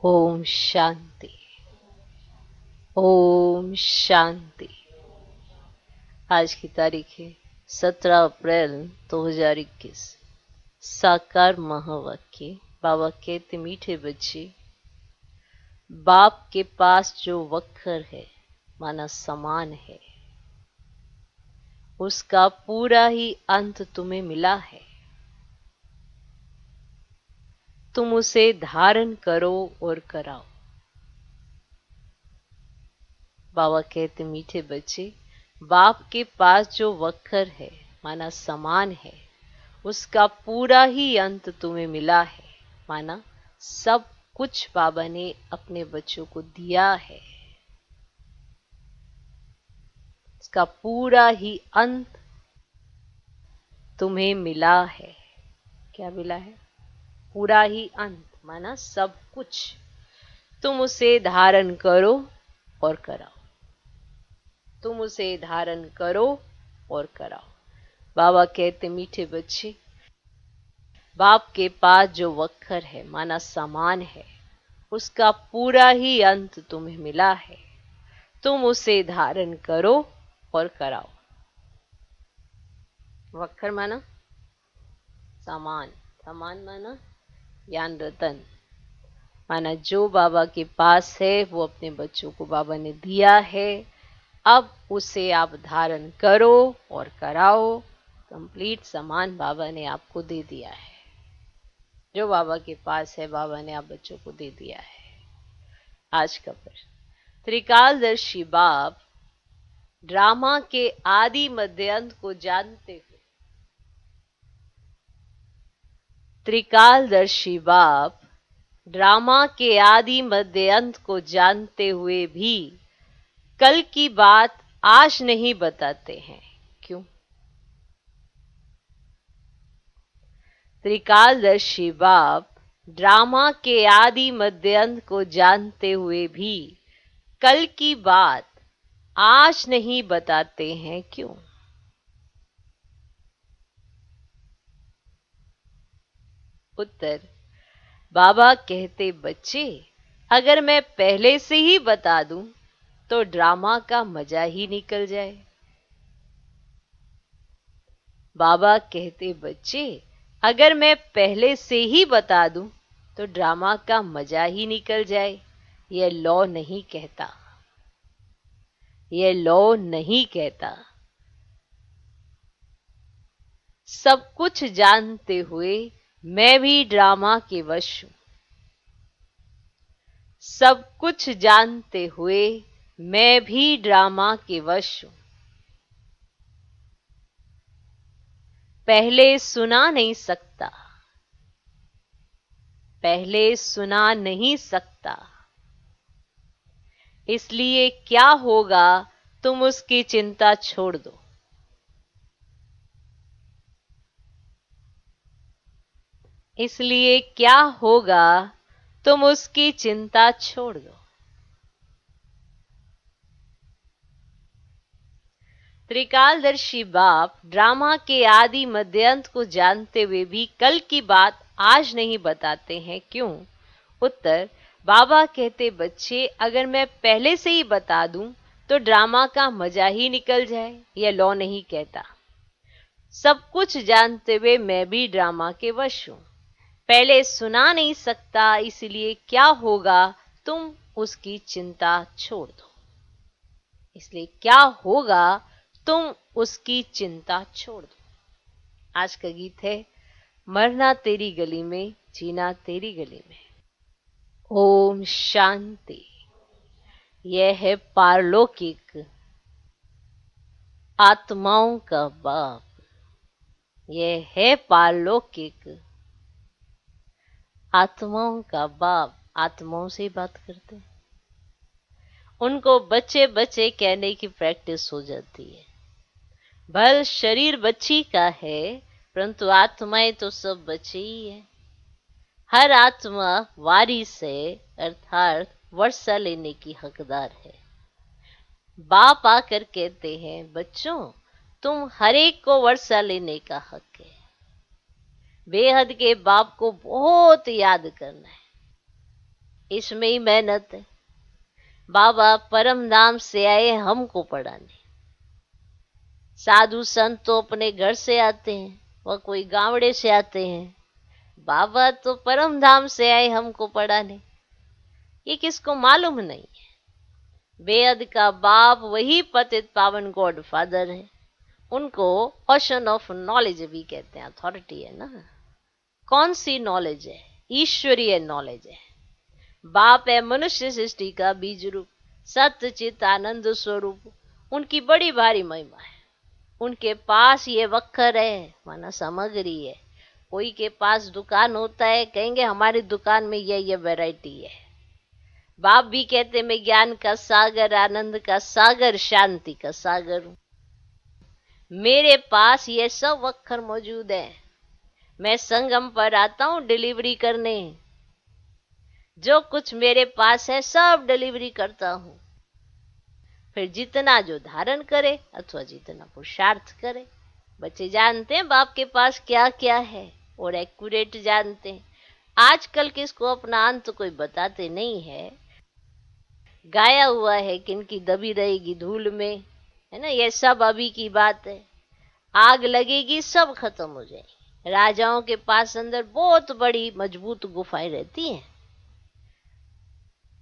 ओम शांति। ओम शांति। आज की तारीख है 17 अप्रैल 2021। साकार महावाक्य। बाबा कहते, मीठे बच्चे, बाप के पास जो वक्र है माना समान है, उसका पूरा ही अंत तुम्हें मिला है। तुम उसे धारण करो और कराओ। बाबा कहते, मीठे बच्चे, बाप के पास जो वक्र है माना समान है, उसका पूरा ही अंत तुम्हें मिला है। माना सब कुछ बाबा ने अपने बच्चों को दिया है, उसका पूरा ही अंत तुम्हें मिला है। क्या मिला है? पूरा ही अंत माना सब कुछ। तुम उसे धारण करो और कराओ। तुम उसे धारण करो और कराओ। बाबा कहते, मीठे बच्चे, बाप के पास जो वक्र है माना समान है, उसका पूरा ही अंत तुम्हें मिला है। तुम उसे धारण करो और कराओ। वक्र माना समान, समान माना ज्ञान रतन, माना जो बाबा के पास है वो अपने बच्चों को बाबा ने दिया है। अब उसे आप धारण करो और कराओ। कंप्लीट सामान बाबा ने आपको दे दिया है। जो बाबा के पास है बाबा ने आप बच्चों को दे दिया है। आज का प्रश्न, त्रिकालदर्शी बाप ड्रामा के आदि मध्य अंत को जानते हुए, त्रिकालदर्शी बाप ड्रामा के आदि मध्य अंत को जानते हुए भी कल की बात आज नहीं बताते हैं, क्यों? त्रिकालदर्शी बाप ड्रामा के आदि मध्य अंत को जानते हुए भी कल की बात आज नहीं बताते हैं, क्यों? उत्तर, बाबा कहते, बच्चे, अगर मैं पहले से ही बता दूं तो ड्रामा का मजा ही निकल जाए। बाबा कहते, बच्चे, अगर मैं पहले से ही बता दूं तो ड्रामा का मजा ही निकल जाए। यह लॉ नहीं कहता, यह लॉ नहीं कहता। सब कुछ जानते हुए मैं भी ड्रामा के वश हूं। सब कुछ जानते हुए मैं भी ड्रामा के वश हूं। पहले सुना नहीं सकता, पहले सुना नहीं सकता, इसलिए क्या होगा तुम उसकी चिंता छोड़ दो। इसलिए क्या होगा तुम उसकी चिंता छोड़ दो। त्रिकालदर्शी बाप ड्रामा के आदि मध्यांत को जानते हुए भी कल की बात आज नहीं बताते हैं, क्यों? उत्तर, बाबा कहते, बच्चे, अगर मैं पहले से ही बता दूं तो ड्रामा का मजा ही निकल जाए। यह लॉ नहीं कहता। सब कुछ जानते हुए मैं भी ड्रामा के वश हूं। पहले सुना नहीं सकता, इसलिए क्या होगा तुम उसकी चिंता छोड़ दो। इसलिए क्या होगा तुम उसकी चिंता छोड़ दो। आज का गीत है, मरना तेरी गली में, जीना तेरी गली में। ओम शांति। यह है पारलौकिक आत्माओं का बाप। यह है पारलौकिक आत्माओं का बाप। आत्माओं से बात करते हैं, उनको बच्चे बच्चे कहने की प्रैक्टिस हो जाती है। भल शरीर बच्ची का है, परंतु आत्माएं तो सब बच्चे ही है। हर आत्मा वारी से अर्थात वर्षा लेने की हकदार है। बाप आकर कहते हैं, बच्चों, तुम हर एक को वर्षा लेने का हक है। बेहद के बाप को बहुत याद करना है। इसमें ही मेहनत है। बाबा परम धाम से आए हमको पढ़ाने। साधु संत तो अपने घर से आते हैं, वह कोई गावड़े से आते हैं। बाबा तो परम धाम से आए हमको पढ़ाने। ये किसको मालूम नहीं है। बेअद का बाप वही पतित पावन गॉड फादर है। उनको ओशन ऑफ नॉलेज भी कहते हैं, अथॉरिटी है ना। कौन सी नॉलेज है? ईश्वरीय नॉलेज है। बाप है मनुष्य सृष्टि का बीज रूप, सत्य चित आनंद स्वरूप। उनकी बड़ी भारी महिमा है। उनके पास ये वक्र है, माना सामग्री है। कोई के पास दुकान होता है, कहेंगे हमारी दुकान में ये वैरायटी है। बाप भी कहते मैं ज्ञान का सागर, आनंद का सागर, शांति का सागर हूं। मेरे पास ये सब वक्र मौजूद है। मैं संगम पर आता हूं डिलीवरी करने। जो कुछ मेरे पास है सब डिलीवरी करता हूं। फिर जितना जो धारण करे अथवा जितना पुरुषार्थ करे। बच्चे जानते हैं बाप के पास क्या क्या है और एक्यूरेट जानते हैं। आजकल किसको अपना अंत कोई बताते नहीं है। गाया हुआ है कि इनकी दबी रहेगी धूल में, है ना। ये सब अभी की बात है। आग लगेगी सब खत्म हो जाएगी। राजाओं के पास अंदर बहुत बड़ी मजबूत गुफाएं रहती हैं।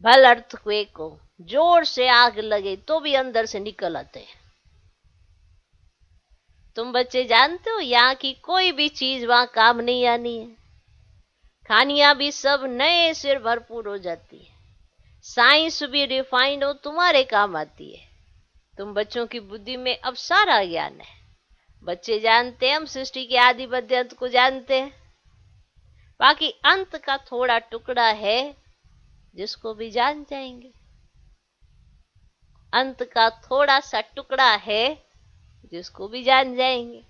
भल अर्थक्वेक को जोर से आग लगे तो भी अंदर से निकल आते हैं। तुम बच्चे जानते हो यहाँ की कोई भी चीज वहां काम नहीं आनी है। खानियां भी सब नए सिर भरपूर हो जाती है। साइंस भी रिफाइंड हो तुम्हारे काम आती है। तुम बच्चों की बुद्धि में अब सारा ज्ञान है। बच्चे जानते हैं हम सृष्टि के आदि मध्य अंत को जानते हैं। बाकी अंत का थोड़ा टुकड़ा है जिसको भी जान जाएंगे। अंत का थोड़ा सा टुकड़ा है जिसको भी जान जाएंगे।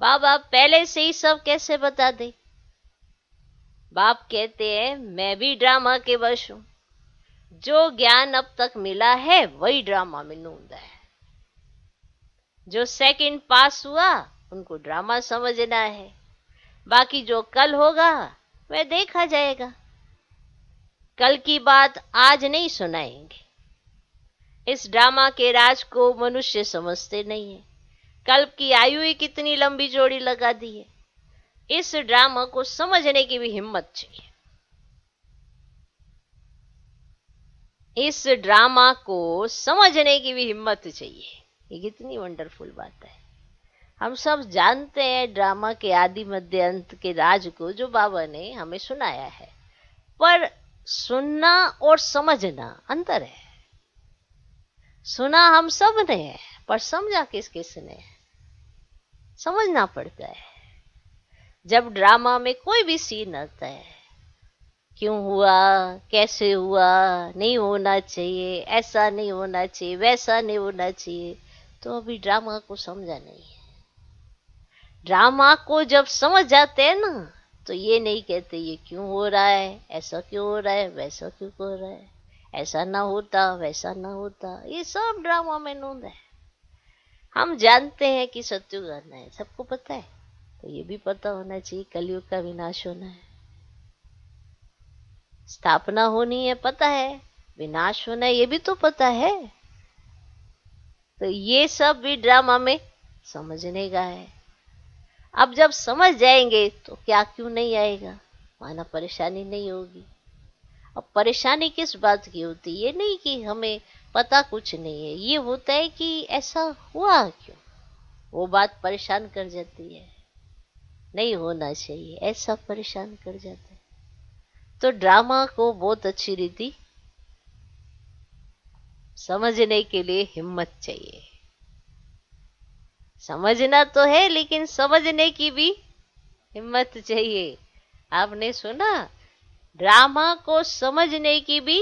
बाबा पहले से ही सब कैसे बता दे। बाप कहते हैं मैं भी ड्रामा के वश हूं। जो ज्ञान अब तक मिला है वही ड्रामा में नूंद है। जो सेकंड पास हुआ उनको ड्रामा समझना है। बाकी जो कल होगा वह देखा जाएगा। कल की बात आज नहीं सुनाएंगे। इस ड्रामा के राज को मनुष्य समझते नहीं है। कल्प की आयु ही कितनी लंबी जोड़ी लगा दी है। इस ड्रामा को समझने की भी हिम्मत चाहिए। इस ड्रामा को समझने की भी हिम्मत चाहिए। ये कितनी वंडरफुल बात है। हम सब जानते हैं ड्रामा के आदि मध्य अंत के राज को जो बाबा ने हमें सुनाया है। पर सुनना और समझना अंतर है। सुना हम सब ने है पर समझा किस किस ने। समझना पड़ता है। जब ड्रामा में कोई भी सीन आता है, क्यों हुआ, कैसे हुआ, नहीं होना चाहिए, ऐसा नहीं होना चाहिए, वैसा नहीं होना चाहिए, तो अभी ड्रामा को समझा नहीं है। ड्रामा को जब समझ जाते हैं ना तो ये नहीं कहते ये क्यों हो रहा है, ऐसा क्यों हो रहा है, वैसा क्यों हो रहा है, ऐसा ना होता, वैसा ना होता। ये सब ड्रामा में नूंद है। हम जानते हैं कि सत्युग आना है, सबको पता है। तो ये भी पता होना चाहिए कलयुग का विनाश होना है। स्थापना होनी है पता है, विनाश होना है ये भी तो पता है। तो ये सब भी ड्रामा में समझने का है। अब जब समझ जाएंगे तो क्या क्यों नहीं आएगा, माना परेशानी नहीं होगी। अब परेशानी किस बात की होती है? ये नहीं कि हमें पता कुछ नहीं है, ये होता है कि ऐसा हुआ क्यों, वो बात परेशान कर जाती है। नहीं होना चाहिए ऐसा परेशान कर जाता है। तो ड्रामा को बहुत अच्छी रीति समझने के लिए हिम्मत चाहिए। समझना तो है लेकिन समझने की भी हिम्मत चाहिए। आपने सुना, ड्रामा को समझने की भी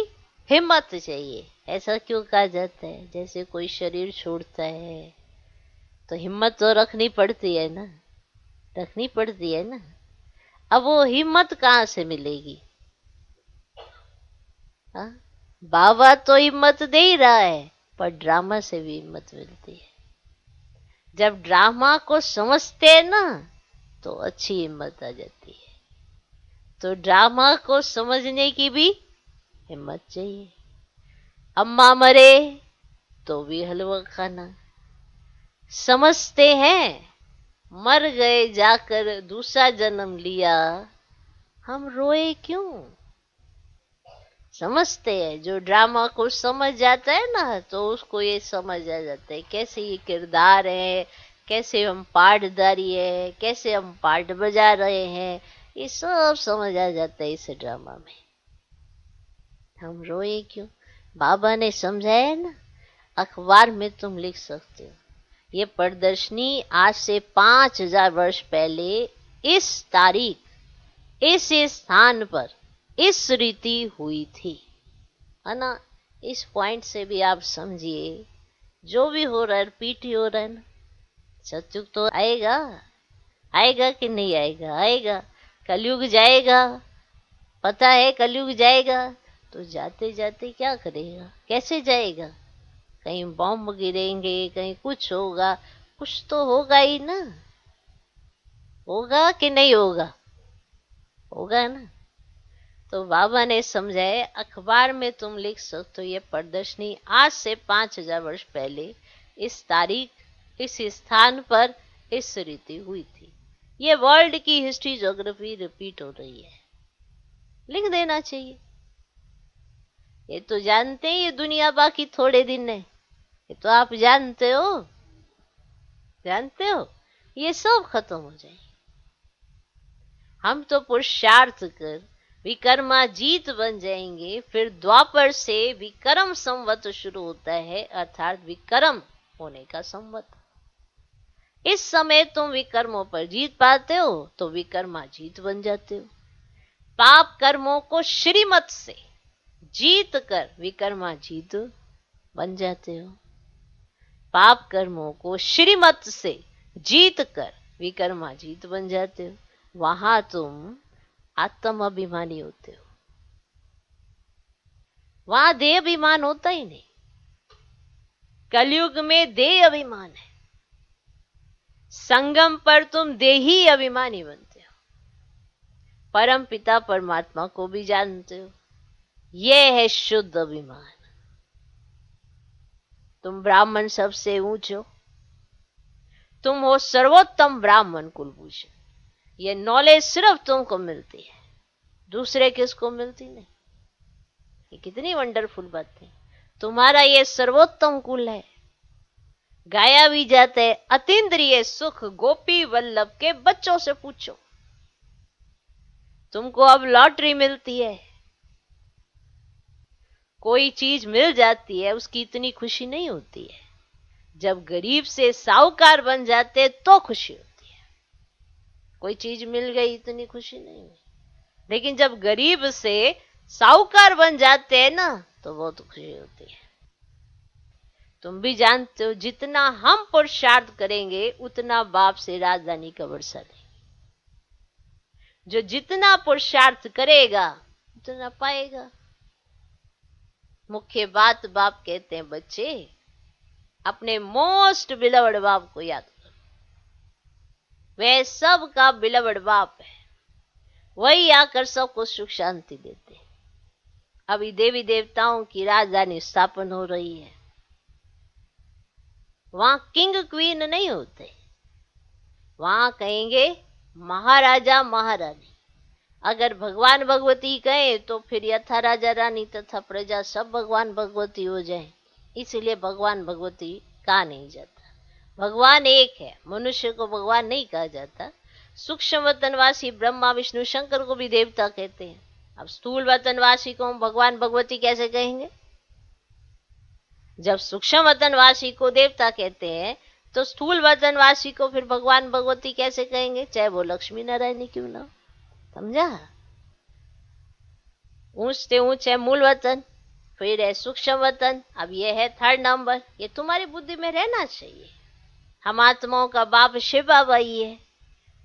हिम्मत चाहिए। ऐसा क्यों कहा जाता है? जैसे कोई शरीर छोड़ता है तो हिम्मत तो रखनी पड़ती है ना, रखनी पड़ती है ना। अब वो हिम्मत कहाँ से मिलेगी? हाँ, बाबा तो हिम्मत दे ही रहा है पर ड्रामा से भी हिम्मत मिलती है। जब ड्रामा को समझते हैं ना तो अच्छी हिम्मत आ जाती है। तो ड्रामा को समझने की भी हिम्मत चाहिए। अम्मा मरे तो भी हलवा खाना। समझते हैं मर गए जाकर दूसरा जन्म लिया, हम रोए क्यों? समझते हैं, जो ड्रामा को समझ जाता है ना तो उसको ये समझ आ जाता है कैसे ये किरदार है, कैसे हम पार्टदारी है, कैसे हम पार्ट बजा रहे हैं, ये सब समझ आ जाता है इस ड्रामा में। हम रोए क्यों? बाबा ने समझाया ना, अखबार में तुम लिख सकते हो ये प्रदर्शनी आज से 5000 वर्ष पहले इस तारीख इस स्थान पर इस रीति हुई थी, है ना। इस पॉइंट से भी आप समझिए जो भी हो रहा है रिपीट ही हो रहा है ना। सतयुग तो आएगा, आएगा कि नहीं आएगा? आएगा। कलयुग जाएगा, पता है कलयुग जाएगा, तो जाते जाते क्या करेगा, कैसे जाएगा? कहीं बॉम्ब गिरेंगे, कहीं कुछ होगा, कुछ तो होगा ही ना। होगा कि नहीं होगा? होगा ना। तो बाबा ने समझाए अखबार में तुम लिख सकते हो ये प्रदर्शनी आज से 5000 वर्ष पहले इस तारीख इस स्थान पर इस रीति हुई थी। ये वर्ल्ड की हिस्ट्री ज्योग्राफी रिपीट हो रही है, लिख देना चाहिए। ये तो जानते हैं ये दुनिया बाकी थोड़े दिन है, ये तो आप जानते हो, जानते हो ये सब खत्म हो जाए। हम तो पुरुषार्थ कर विक्रमाजीत बन जाएंगे। फिर द्वापर से विक्रम संवत शुरू होता है, अर्थात विक्रम होने का संवत। इस समय तुम विकर्मों पर जीत पाते हो तो विक्रमाजीत बन जाते हो। पाप कर्मों को श्रीमत से जीत कर विक्रमाजीत बन जाते हो। पाप कर्मों को श्रीमत से जीत कर विक्रमाजीत बन जाते हो। वहां तुम आत्म अभिमानी होते हो, वहां देह अभिमान होता ही नहीं। कलयुग में देह अभिमान है, संगम पर तुम देही अभिमानी बनते हो। परम पिता परमात्मा को भी जानते हो, यह है शुद्ध अभिमान। तुम ब्राह्मण सबसे ऊंचे हो, तुम हो सर्वोत्तम ब्राह्मण कुलभूषण। ये नॉलेज सिर्फ तुमको मिलती है, दूसरे किसको मिलती नहीं। ये कितनी वंडरफुल बात है। तुम्हारा ये सर्वोत्तम कुल है। गाया भी जाता है अतीन्द्रिय सुख गोपी वल्लभ के बच्चों से पूछो। तुमको अब लॉटरी मिलती है, कोई चीज मिल जाती है उसकी इतनी खुशी नहीं होती है। जब गरीब से साहूकार बन जाते तो खुशी होती है। कोई चीज मिल गई इतनी खुशी नहीं हुई, लेकिन जब गरीब से साहूकार बन जाते हैं ना तो बहुत खुशी होती है। तुम भी जानते हो जितना हम पुरुषार्थ करेंगे उतना बाप से राजधानी का वर्षा लेंगे। जो जितना पुरुषार्थ करेगा उतना पाएगा। मुख्य बात बाप कहते हैं बच्चे अपने मोस्ट बिलवड बाप को याद करो। वह सब का बिलवड बाप है, वही आकर सबको सुख शांति देते हैं। अभी देवी देवताओं की राजधानी स्थापन हो रही है, वहां किंग क्वीन नहीं होते, वहां कहेंगे महाराजा महारानी। अगर भगवान भगवती कहे तो फिर यथा राजा रानी तथा प्रजा सब भगवान भगवती हो जाए। इसलिए भगवान भगवती कहा नहीं जाता। भगवान एक है, मनुष्य को भगवान नहीं कहा जाता। सूक्ष्म वतनवासी ब्रह्मा विष्णु शंकर को भी देवता कहते हैं। अब स्थूल वतनवासी को हम भगवान भगवती कैसे कहेंगे? जब सूक्ष्म वतनवासी को देवता कहते हैं तो स्थूल वतनवासी को फिर भगवान भगवती कैसे कहेंगे, चाहे वो लक्ष्मी नारायणी क्यों ना। समझा? ऊंच से ऊंच है मूल वतन, फिर है सूक्ष्म वतन, अब ये है थर्ड नंबर। ये तुम्हारी बुद्धि में रहना चाहिए। हम आत्माओं का बाप शिव बाबा ही है,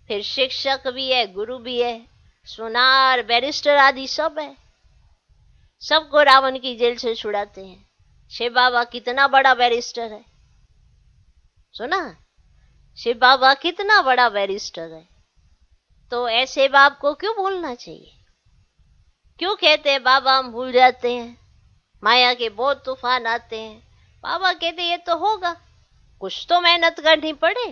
फिर शिक्षक भी है, गुरु भी है, सोनार बैरिस्टर आदि सब है। सबको रावण की जेल से छुड़ाते हैं। शिव बाबा कितना बड़ा बैरिस्टर है, सुना? शिव बाबा कितना बड़ा बैरिस्टर है। तो ऐसे बाप को क्यों बोलना चाहिए? क्यों कहते हैं बाबा हम भूल जाते हैं, माया के बहुत तूफान आते हैं। बाबा कहते ये तो होगा, कुछ तो मेहनत करनी पड़े।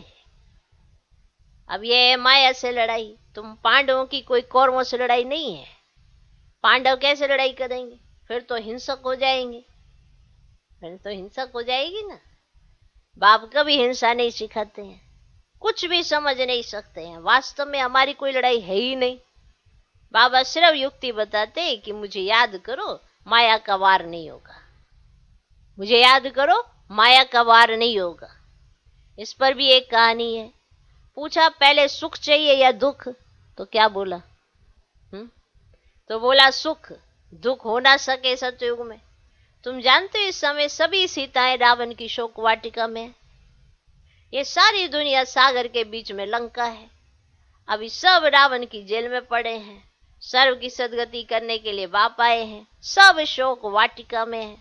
अब ये है माया से लड़ाई, तुम पांडवों की कोई कौरवों से लड़ाई नहीं है। पांडव कैसे लड़ाई करेंगे, फिर तो हिंसक हो जाएंगे, फिर तो हिंसक हो जाएगी ना। बाप कभी हिंसा नहीं सिखाते हैं, कुछ भी समझ नहीं सकते हैं, वास्तव में हमारी कोई लड़ाई है ही नहीं। बाबा सिर्फ युक्ति बताते हैं कि मुझे याद करो, माया का वार नहीं होगा, मुझे याद करो, माया का वार नहीं होगा। इस पर भी एक कहानी है। पूछा पहले सुख चाहिए या दुख, तो क्या बोला? तो बोला सुख, दुख हो ना सके सतयुग में। तुम जानते हो इस समय सभी सीताएं रावण की शोक वाटिका में है। ये सारी दुनिया सागर के बीच में लंका है। अभी सब रावण की जेल में पड़े हैं, सर्व की सदगति करने के लिए बाप आए हैं, सब शोक वाटिका में है।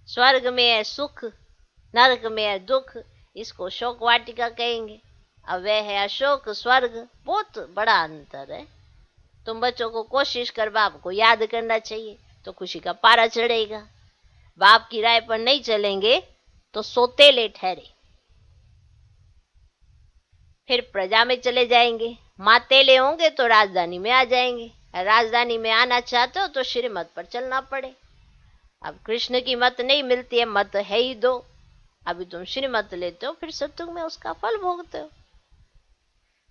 स्वर्ग में है सुख, नरक में है दुख, इसको शोक वाटिका कहेंगे। अब वह है अशोक स्वर्ग, बहुत बड़ा अंतर है। तुम बच्चों को कोशिश कर बाप को याद करना चाहिए, तो खुशी का पारा चढ़ेगा। बाप की राय पर नहीं चलेंगे तो सोतेले ठहरे, फिर प्रजा में चले जाएंगे। मातेले होंगे तो राजधानी में आ जाएंगे, राजधानी में आना चाहते हो तो श्रीमत पर चलना पड़े। अब कृष्ण की मत नहीं मिलती है, मत है ही दो। अभी तुम श्रीमत लेते हो, फिर सत्युग में उसका फल भोगते हो।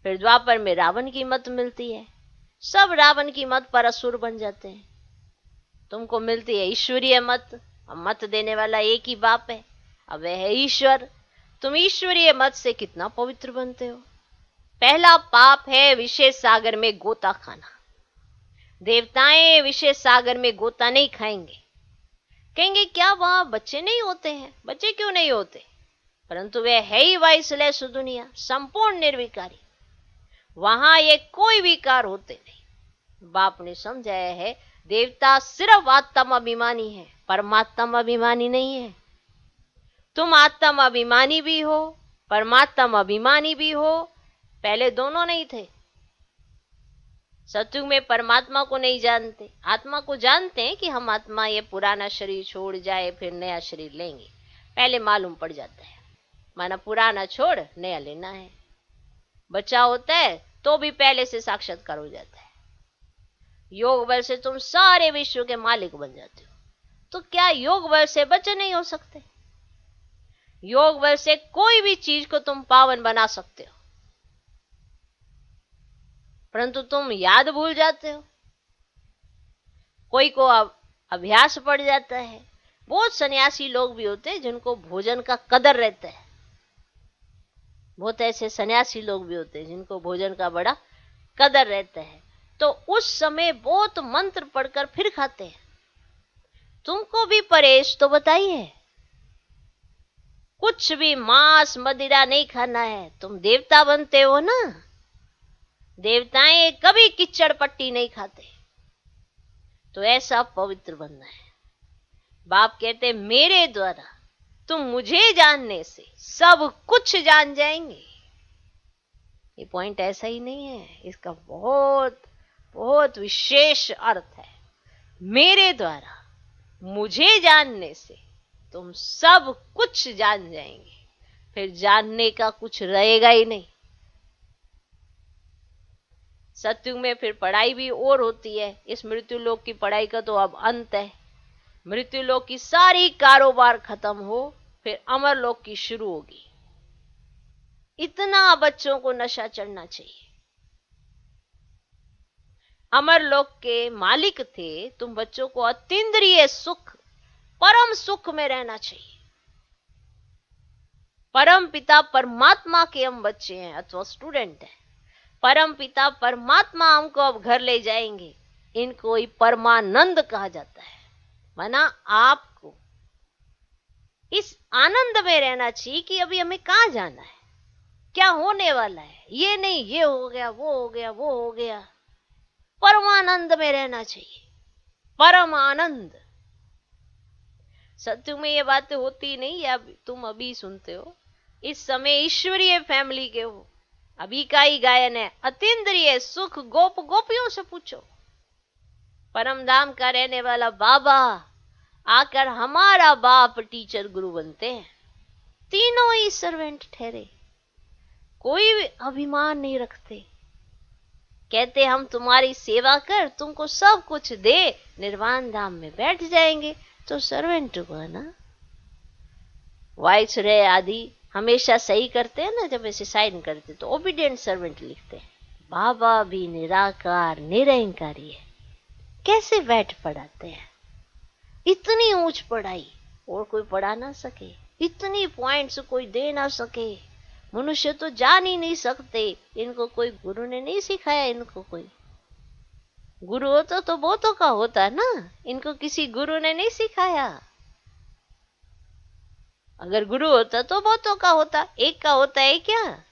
फिर द्वापर में रावण की मत मिलती है, सब रावण की मत पर असुर बन जाते हैं। तुमको मिलती है ईश्वरीय मत, अब मत देने वाला एक ही बाप है, अब वह है ईश्वर। तुम ईश्वरीय मत से कितना पवित्र बनते हो। पहला पाप है विशेष सागर में गोता खाना। देवताएं विशेष सागर में गोता नहीं खाएंगे, कहेंगे क्या वहां बच्चे नहीं होते हैं? बच्चे क्यों नहीं होते? परंतु वे है ही वाइसलेस दुनिया, संपूर्ण निर्विकारी, वहां ये कोई विकार होते नहीं। बाप ने समझाया है देवता सिर्फ आत्म अभिमानी है, परमात्मा अभिमानी नहीं है। तुम आत्म अभिमानी भी हो, परमात्मा अभिमानी भी हो, पहले दोनों नहीं थे। सत्युग में परमात्मा को नहीं जानते, आत्मा को जानते हैं कि हम आत्मा ये पुराना शरीर छोड़ जाए फिर नया शरीर लेंगे, पहले मालूम पड़ जाता है, माना पुराना छोड़ नया लेना है। बच्चा होता है तो भी पहले से साक्षात्कार हो जाता है। योग बल से तुम सारे विश्व के मालिक बन जाते हो, तो क्या योग बल से बच्चे नहीं हो सकते? योग बल से कोई भी चीज को तुम पावन बना सकते हो, परंतु तुम याद भूल जाते हो। कोई को अभ्यास पड़ जाता है। बहुत सन्यासी लोग भी होते हैं जिनको भोजन का कदर रहता है, बहुत ऐसे सन्यासी लोग भी होते हैं जिनको भोजन का बड़ा कदर रहता है, तो उस समय बहुत मंत्र पढ़कर फिर खाते हैं। तुमको भी परहेज तो बताइए, कुछ भी मांस मदिरा नहीं खाना है, तुम देवता बनते हो ना। देवताएं कभी किच्चड़ पट्टी नहीं खाते, तो ऐसा पवित्र बनना है। बाप कहते मेरे द्वारा तुम मुझे जानने से सब कुछ जान जाएंगे। ये पॉइंट ऐसा ही नहीं है, इसका बहुत बहुत विशेष अर्थ है। मेरे द्वारा मुझे जानने से तुम सब कुछ जान जाएंगे, फिर जानने का कुछ रहेगा ही नहीं। सत्युग में फिर पढ़ाई भी और होती है। इस मृत्यु लोक की पढ़ाई का तो अब अंत है। मृत्यु लोक की सारी कारोबार खत्म हो, फिर अमर लोक की शुरू होगी। इतना बच्चों को नशा चढ़ना चाहिए। अमर लोक के मालिक थे, तुम बच्चों को अतीन्द्रिय सुख, परम सुख में रहना चाहिए। परम पिता परमात्मा के हम बच्चे हैं अथवा स्टूडेंट हैं। परम पिता परमात्मा हमको अब घर ले जाएंगे, इनको ही परमानंद कहा जाता है। माना आपको इस आनंद में रहना चाहिए कि अभी हमें कहां जाना है, क्या होने वाला है, ये नहीं ये हो गया वो हो गया वो हो गया। परमानंद में रहना चाहिए, परम आनंद। सत्युग में ये बातें होती नहीं, या तुम अभी सुनते हो। इस समय ईश्वरीय फैमिली के हो। अभी का ही गायन है, अतीन्द्रिय सुख गोप गोपियों से पूछो। परम धाम का रहने वाला बाबा आकर हमारा बाप टीचर गुरु बनते हैं। तीनों ही सर्वेंट ठहरे, कोई भी अभिमान नहीं रखते, कहते हम तुम्हारी सेवा कर तुमको सब कुछ दे, निर्वाण धाम में बैठ जाएंगे। तो सर्वेंट हुआ ना। वाइसरॉय आदि हमेशा सही करते हैं ना, जब ऐसे साइन करते तो ओबीडियंट सर्वेंट लिखते हैं। बाबा भी निराकार निरंकारी है, कैसे बैठ पढ़ाते हैं। इतनी ऊंच पढ़ाई और कोई पढ़ा ना सके, इतनी पॉइंट्स कोई दे ना सके, मनुष्य तो जान ही नहीं सकते। इनको कोई गुरु ने नहीं सिखाया, इनको कोई गुरु होता तो बहुतों का होता ना, इनको किसी गुरु ने नहीं सिखाया। अगर गुरु होता तो बहुतों का होता, एक का होता है क्या।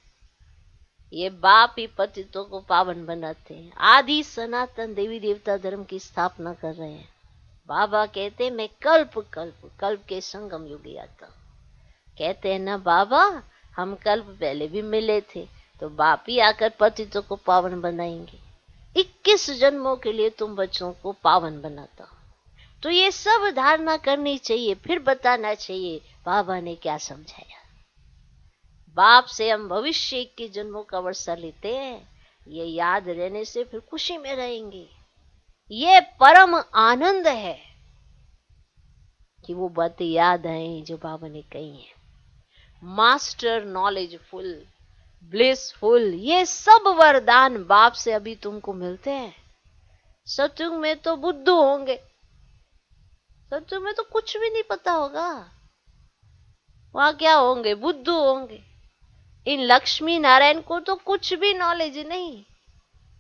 ये बाप ही पतितों को पावन बनाते हैं, आदि सनातन देवी देवता धर्म की स्थापना कर रहे हैं। बाबा कहते मैं कल्प कल्प कल्प के संगम युगी आता हूं। कहते हैं ना बाबा हम कल्प पहले भी मिले थे, तो बाप ही आकर पतितों को पावन बनाएंगे। 21 जन्मों के लिए तुम बच्चों को पावन बनाता हूं। तो ये सब धारणा करनी चाहिए, फिर बताना चाहिए बाबा ने क्या समझाया। बाप से हम भविष्य के जन्मों का वर्षा लेते हैं, ये याद रहने से फिर खुशी में रहेंगे। ये परम आनंद है कि वो बातें याद आए जो बाबा ने कही है। मास्टर नॉलेजफुल ब्लिसफुल, ये सब वरदान बाप से अभी तुमको मिलते हैं। सतयुग में तो बुद्धू होंगे, सतयुग में तो कुछ भी नहीं पता होगा, वहां क्या होंगे, बुद्धू होंगे। इन लक्ष्मी नारायण को तो कुछ भी नॉलेज नहीं,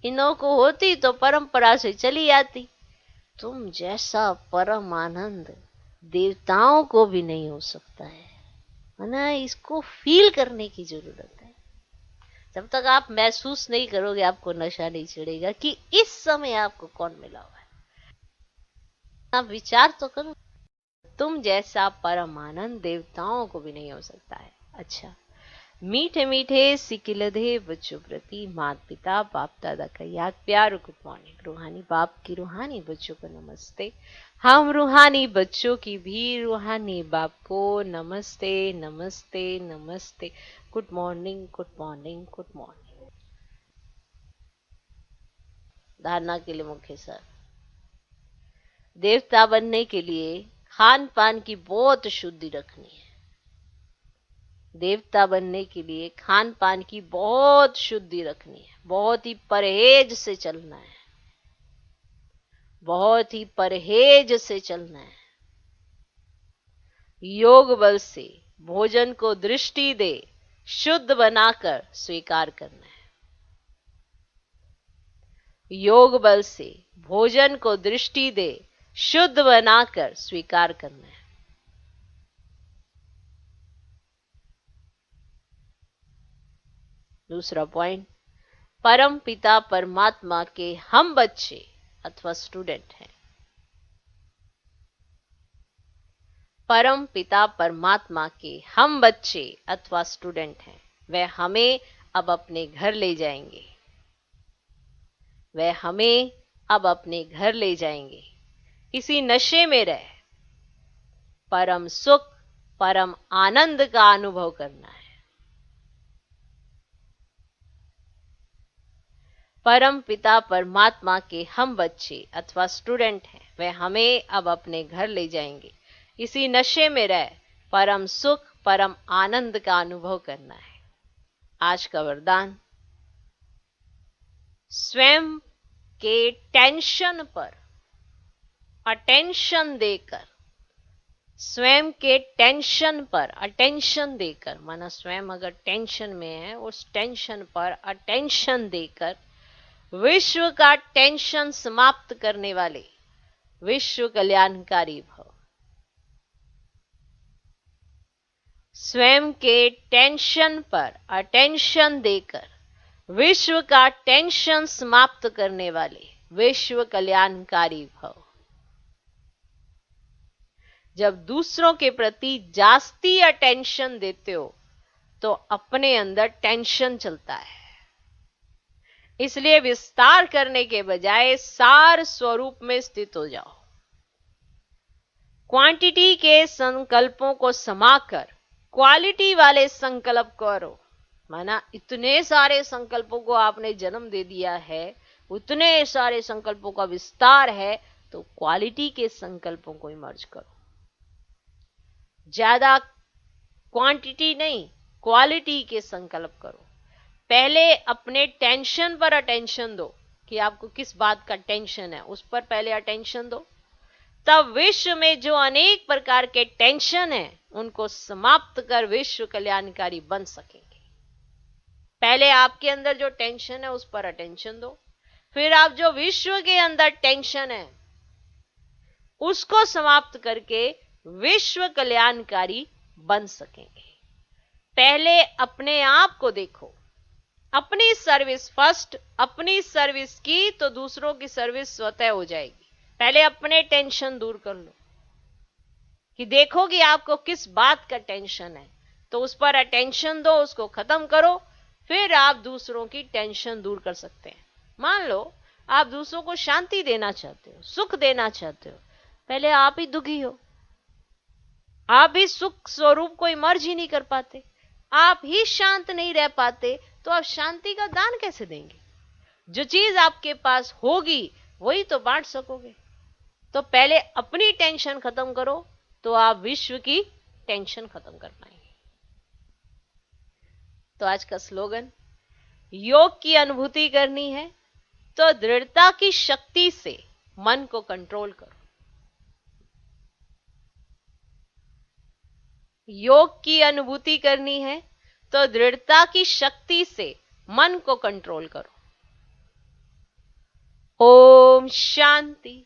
इन्हों को होती तो परंपरा से चली आती। तुम जैसा परम आनंद देवताओं को भी नहीं हो सकता है ना, इसको फील करने की जरूरत है। जब तक आप महसूस नहीं करोगे आपको नशा नहीं चढ़ेगा कि इस समय आपको कौन मिला हुआ है। आप विचार तो करो, तुम जैसा परम आनंद देवताओं को भी नहीं हो सकता है। अच्छा, मीठे मीठे सिकिलधे बच्चों प्रति माता पिता बाप दादा का याद प्यार, गुड मॉर्निंग। रूहानी बाप की रूहानी बच्चों को नमस्ते। हम रूहानी बच्चों की भी रूहानी बाप को नमस्ते नमस्ते नमस्ते। Good morning good morning good morning. धारणा के लिए मुख्य सर, देवता बनने के लिए खान पान की बहुत शुद्धि रखनी है। देवता बनने के लिए खान पान की बहुत शुद्धि रखनी है, बहुत ही परहेज से चलना है, बहुत ही परहेज से चलना है। योग बल से भोजन को दृष्टि दे शुद्ध बनाकर स्वीकार करना है। योग बल से भोजन को दृष्टि दे शुद्ध बनाकर स्वीकार करना है। दूसरा पॉइंट, परम पिता परमात्मा के हम बच्चे अथवा स्टूडेंट हैं। परम पिता परमात्मा के हम बच्चे अथवा स्टूडेंट हैं। वह हमें अब अपने घर ले जाएंगे, वह हमें अब अपने घर ले जाएंगे। इसी नशे में रह परम सुख परम आनंद का अनुभव करना है। परम पिता परमात्मा के हम बच्चे अथवा स्टूडेंट हैं, वे हमें अब अपने घर ले जाएंगे। इसी नशे में रह परम सुख परम आनंद का अनुभव करना है। आज का वरदान, स्वयं के टेंशन पर अटेंशन देकर, स्वयं के टेंशन पर अटेंशन देकर, माना स्वयं अगर टेंशन में है उस टेंशन पर अटेंशन देकर विश्व का टेंशन समाप्त करने वाले विश्व कल्याणकारी भव। स्वयं के टेंशन पर अटेंशन देकर विश्व का टेंशन समाप्त करने वाले विश्व कल्याणकारी भव। जब दूसरों के प्रति जास्ती अटेंशन देते हो तो अपने अंदर टेंशन चलता है। इसलिए विस्तार करने के बजाय सार स्वरूप में स्थित हो जाओ। क्वांटिटी के संकल्पों को समाकर क्वालिटी वाले संकल्प करो। माना इतने सारे संकल्पों को आपने जन्म दे दिया है, उतने सारे संकल्पों का विस्तार है, तो क्वालिटी के संकल्पों को इमर्ज करो। ज्यादा क्वांटिटी नहीं, क्वालिटी के संकल्प करो। पहले अपने टेंशन पर अटेंशन दो कि आपको किस बात का टेंशन है, उस पर पहले अटेंशन दो। तब विश्व में जो अनेक प्रकार के टेंशन हैं, उनको समाप्त कर विश्व कल्याणकारी बन सकेंगे। पहले आपके अंदर जो टेंशन है उस पर अटेंशन दो, फिर आप जो विश्व के अंदर टेंशन है उसको समाप्त करके विश्व कल्याणकारी बन सकेंगे। पहले अपने आप को देखो, अपनी सर्विस फर्स्ट। अपनी सर्विस की तो दूसरों की सर्विस स्वतः हो जाएगी। पहले अपने टेंशन दूर कर लो कि देखो कि आपको किस बात का टेंशन है, तो उस पर अटेंशन दो, उसको खत्म करो, फिर आप दूसरों की टेंशन दूर कर सकते हैं। मान लो आप दूसरों को शांति देना चाहते हो, सुख देना चाहते हो, पहले आप ही दुखी हो, आप ही सुख स्वरूप को इमर्ज ही नहीं कर पाते, आप ही शांत नहीं रह पाते, तो आप शांति का दान कैसे देंगे? जो चीज आपके पास होगी वही तो बांट सकोगे। तो पहले अपनी टेंशन खत्म करो, तो आप विश्व की टेंशन खत्म कर पाएंगे। तो आज का स्लोगन, योग की अनुभूति करनी है तो दृढ़ता की शक्ति से मन को कंट्रोल करो। योग की अनुभूति करनी है तो दृढ़ता की शक्ति से मन को कंट्रोल करो। ओम शांति।